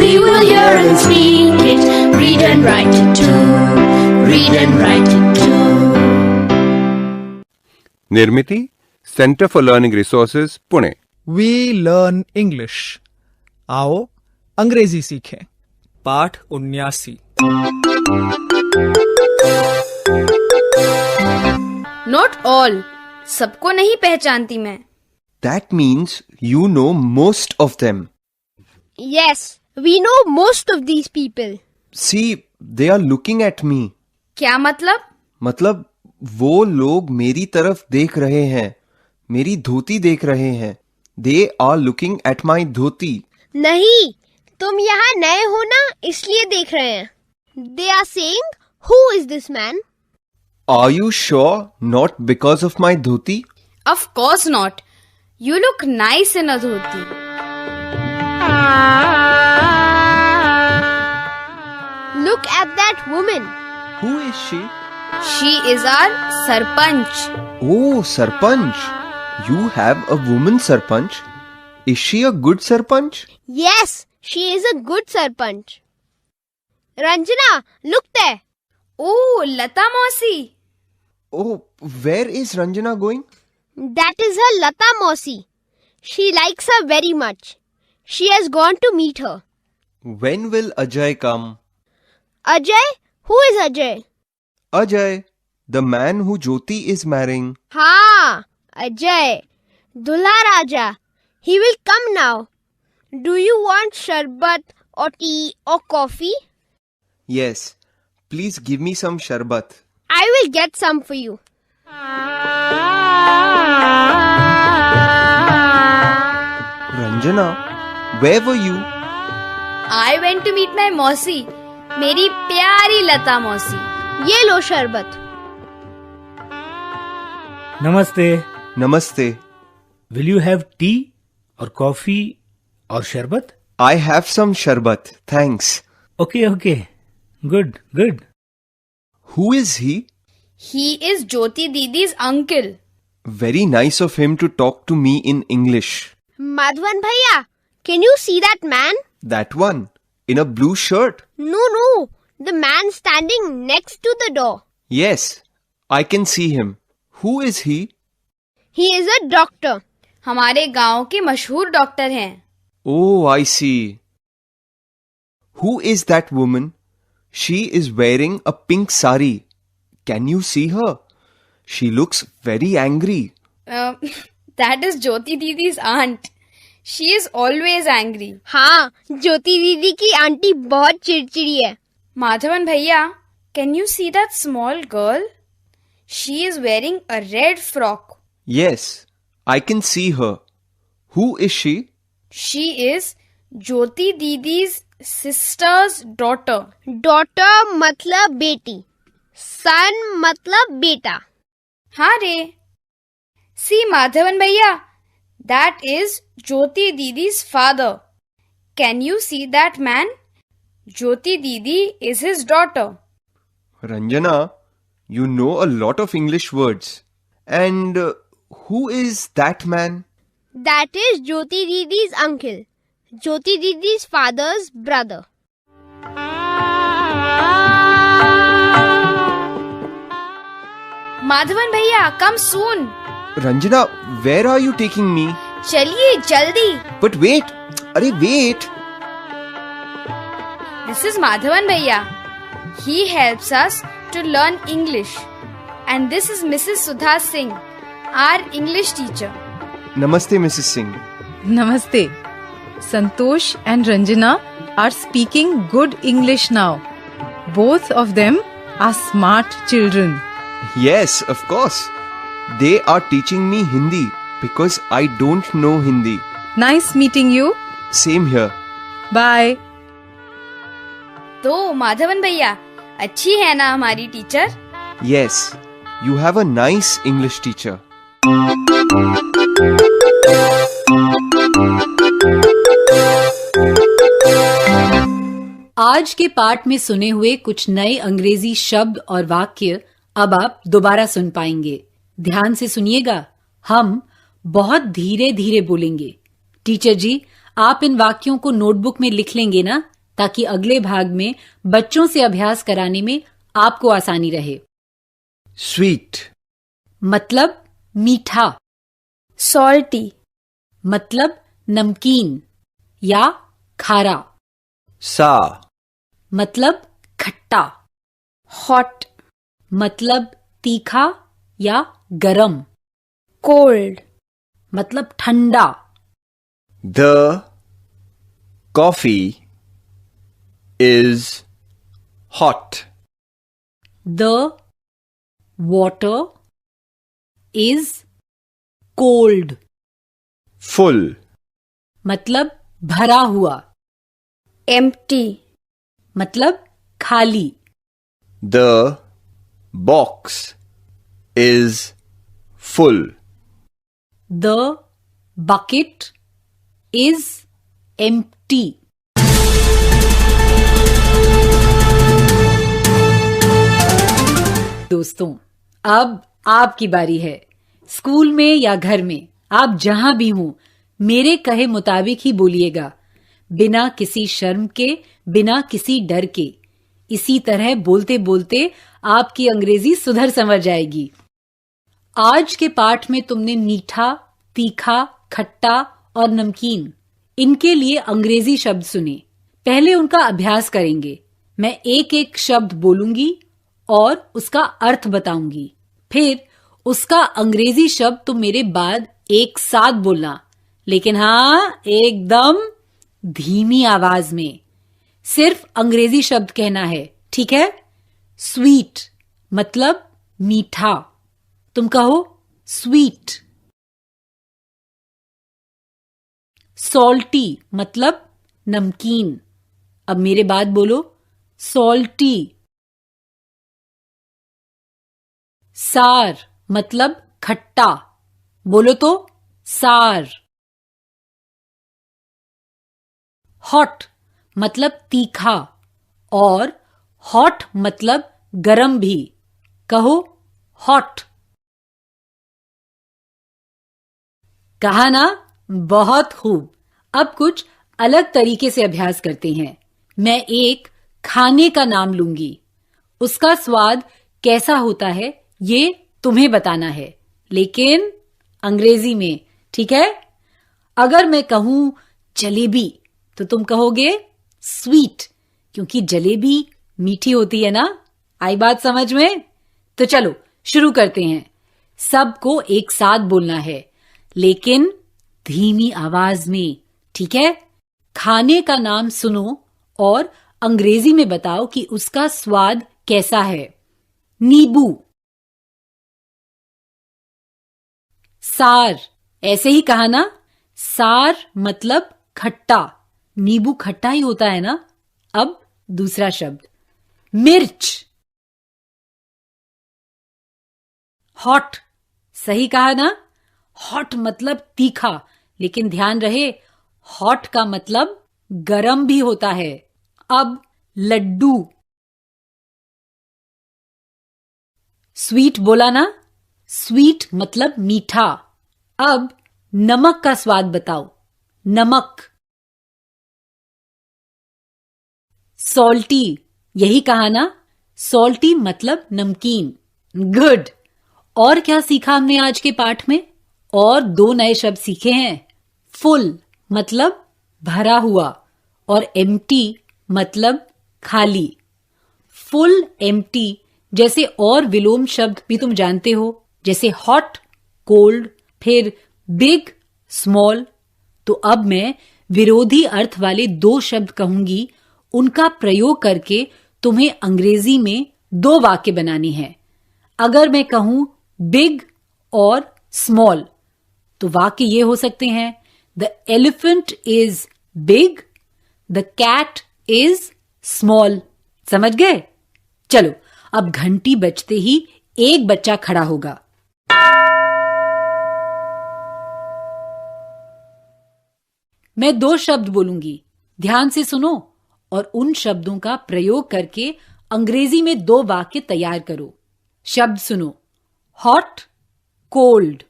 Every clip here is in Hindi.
We will hear and speak it, read and write it too. Read and write it too. Nirmiti center for learning resources Pune. We learn English. आओ अंग्रेजी सीखें। पाठ 79। नॉट ऑल, सबको नहीं पहचानती मैं। That means you know most of them. Yes, we know most of these people. See, they are looking at me. क्या मतलब? मतलब वो लोग मेरी तरफ देख रहे हैं, मेरी धोती देख रहे हैं। They are looking at my धोती। नहीं, तुम यहाँ नए हो ना, इसलिए देख रहे हैं। They are saying, who is this man? Are you sure not because of my dhoti? Of course not. You look nice in a dhoti. Look at that woman. Who is she? She is our sarpanch. Oh, Sarpanch. You have a woman Sarpanch. Is she a good Sarpanch? Yes, she is a good sarpanch. Ranjana, look there. Oh, Lata Mausi. Oh, where is Ranjana going? That is her Lata Mausi. She likes her very much. She has gone to meet her. When will Ajay come? Ajay? Who is Ajay? Ajay, the man who Jyoti is marrying. हाँ, Ajay. Dulha Raja. He will come now. Do you want sharbat or tea or coffee? Yes, please give me some sharbat. I will get some for you. Ranjana, where were you? I went to meet my Mausi. मेरी प्यारी लता मौसी। ये लो शरबत। नमस्ते। Namaste. Will you have T और कॉफी और शरबत? I have some sharbat, thanks. Okay okay, good good. Who is he? He is Jyoti Didi's uncle. Very nice of him to talk to me in English. Madhavan Bhaiya, can you see that man? That one, in a blue shirt. No, the man standing next to the door. Yes, I can see him. Who is he? He is a doctor. हमारे गांव के मशहूर डॉक्टर हैं। Oh, I see. Who is that woman? She is wearing a pink sari. Can you see her? She looks very angry. That is Jyoti Didi's aunt. She is always angry. हाँ, ज्योति दीदी की आंटी बहुत चिड़चिड़ी है। Madhavan Bhaiya, can you see that small girl? She is wearing a red frock. Yes, I can see her. Who is she? She is Jyoti Didi's sister's daughter. Daughter मतलब बेटी, son मतलब बेटा। हाँ रे। See Madhavan Bhaiya, that is Jyoti Didi's father. Can you see that man? Jyoti Didi is his daughter. Ranjana, you know a lot of English words. And who is that man? That is Jyoti Didi's uncle. Jyoti Didi's father's brother. Madhavan Bhaiya, come soon. Ranjana, where are you taking me? चलिए जल्दी। But wait! Arey, wait! This is Madhavan Bhaiya. He helps us to learn English. And this is Mrs. Sudha Singh, our English teacher. Namaste, Mrs. Singh. Namaste. Santosh and Ranjana are speaking good English now. Both of them are smart children. Yes, of course. They are teaching me Hindi because I don't know Hindi. Nice meeting you. Same here. Bye. तो माधवन भैया, अच्छी है ना हमारी teacher? Yes, you have a nice English teacher. आज के पाठ में सुने हुए कुछ नए अंग्रेजी शब्द और वाक्य अब आप दोबारा सुन पाएंगे। ध्यान से सुनिएगा, हम बहुत धीरे धीरे बोलेंगे। टीचर जी, आप इन वाक्यों को नोटबुक में लिख लेंगे ना? ताकि अगले भाग में बच्चों से अभ्यास कराने में आपको आसानी रहे। Sweet. मतलब मीठा। salty, मतलब नमकीन या खारा। Sour. मतलब खट्टा। hot, मतलब तीखा या गरम। cold, मतलब ठंडा। The coffee is hot. The water is cold. Full. मतलब भरा हुआ। empty, मतलब खाली। The box is full. The bucket is empty. दोस्तों, अब आपकी बारी है। स्कूल में या घर में, आप जहां भी हों, मेरे कहे मुताबिक ही बोलिएगा, बिना किसी शर्म के, बिना किसी डर के। इसी तरह बोलते बोलते आपकी अंग्रेजी सुधर संवर जाएगी। आज के पाठ में तुमने मीठा, तीखा, खट्टा और नमकीन, इनके लिए अंग्रेजी शब्द सुने। पहले उनका अभ्यास करेंगे। मैं एक एक शब्द बोलूंगी और उसका अर्थ बताऊंगी। फिर उसका अंग्रेजी शब्द तुम मेरे बाद एक साथ बोलना, लेकिन हाँ, एकदम धीमी आवाज में। सिर्फ अंग्रेजी शब्द कहना है, ठीक है? स्वीट मतलब मीठा। तुम कहो स्वीट। सॉल्टी मतलब नमकीन। अब मेरे बाद बोलो, सॉल्टी। सार मतलब खट्टा। बोलो तो, सार। हॉट मतलब तीखा और हॉट मतलब गरम भी। कहो हॉट। कहा ना? बहुत खूब। अब कुछ अलग तरीके से अभ्यास करते हैं। मैं एक खाने का नाम लूंगी, उसका स्वाद कैसा होता है ये तुम्हें बताना है, लेकिन अंग्रेजी में, ठीक है? अगर मैं कहूं जलेबी तो तुम कहोगे स्वीट, क्योंकि जलेबी मीठी होती है ना। आई बात समझ में? तो चलो शुरू करते हैं। सबको एक साथ बोलना है, लेकिन धीमी आवाज में, ठीक है? खाने का नाम सुनो और अंग्रेजी में बताओ कि उसका स्वाद कैसा है। नींबू। सार, ऐसे ही कहा ना? सार मतलब खट्टा। नींबू खट्टा ही होता है ना? अब दूसरा शब्द, मिर्च। हॉट, सही कहा ना? हॉट मतलब तीखा, लेकिन ध्यान रहे हॉट का मतलब गरम भी होता है। अब लड्डू। स्वीट बोला ना? स्वीट मतलब मीठा। अब नमक का स्वाद बताओ। नमक। सॉल्टी, यही कहा ना? सॉल्टी मतलब नमकीन। गुड। और क्या सीखा हमने आज के पाठ में? और दो नए शब्द सीखे हैं। फुल मतलब भरा हुआ और एम्प्टी मतलब खाली। फुल, एम्प्टी जैसे और विलोम शब्द भी तुम जानते हो, जैसे हॉट, कोल्ड, फिर बिग, स्मॉल। तो अब मैं विरोधी अर्थ वाले दो शब्द कहूंगी, उनका प्रयोग करके तुम्हें अंग्रेजी में दो वाक्य बनाने हैं। अगर मैं कहूं बिग और स्मॉल, तो वाक्य ये हो सकते हैं, the elephant is big, the cat is small. समझ गए? चलो, अब घंटी बजते ही एक बच्चा खड़ा होगा। मैं दो शब्द बोलूंगी, ध्यान से सुनो और उन शब्दों का प्रयोग करके अंग्रेजी में दो वाक्य तैयार करो। शब्द सुनो, hot, cold.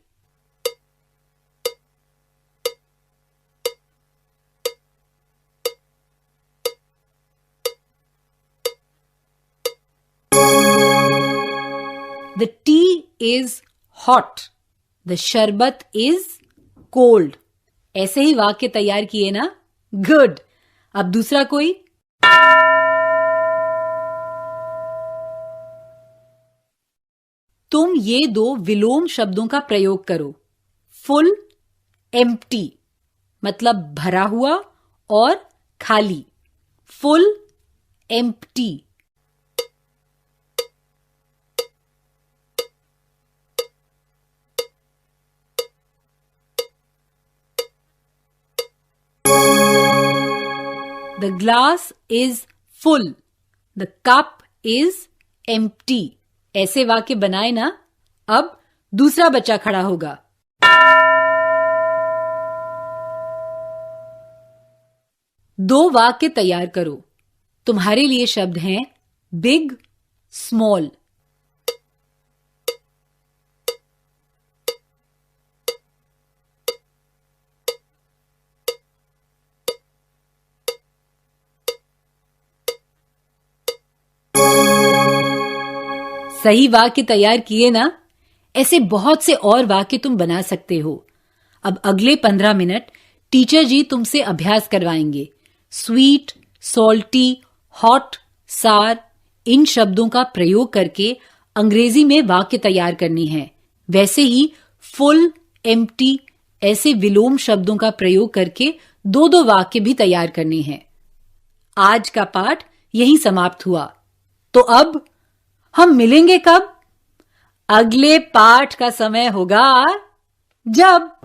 Is hot, the शरबत इज कोल्ड। ऐसे ही वाक्य तैयार किए ना? गुड। अब दूसरा कोई? तुम ये दो विलोम शब्दों का प्रयोग करो। फुल, एम्प्टी मतलब भरा हुआ और खाली। Full, empty. The glass is full. The cup is empty. ऐसे वाक्य बनाए ना? अब दूसरा बच्चा खड़ा होगा। दो वाक्य तैयार करो। तुम्हारे लिए शब्द हैं बिग, स्मॉल। सही वाक्य तैयार किए ना? ऐसे बहुत से और वाक्य तुम बना सकते हो। अब अगले 15 मिनट टीचर जी तुमसे अभ्यास करवाएंगे। स्वीट, सॉल्टी, हॉट, सार इन शब्दों का प्रयोग करके अंग्रेजी में वाक्य तैयार करनी है। वैसे ही फुल, एम्प्टी ऐसे विलोम शब्दों का प्रयोग करके दो दो वाक्य भी तैयार करने हैं। आज का पाठ यहीं समाप्त हुआ। तो अब हम मिलेंगे कब? अगले पाठ का समय होगा जब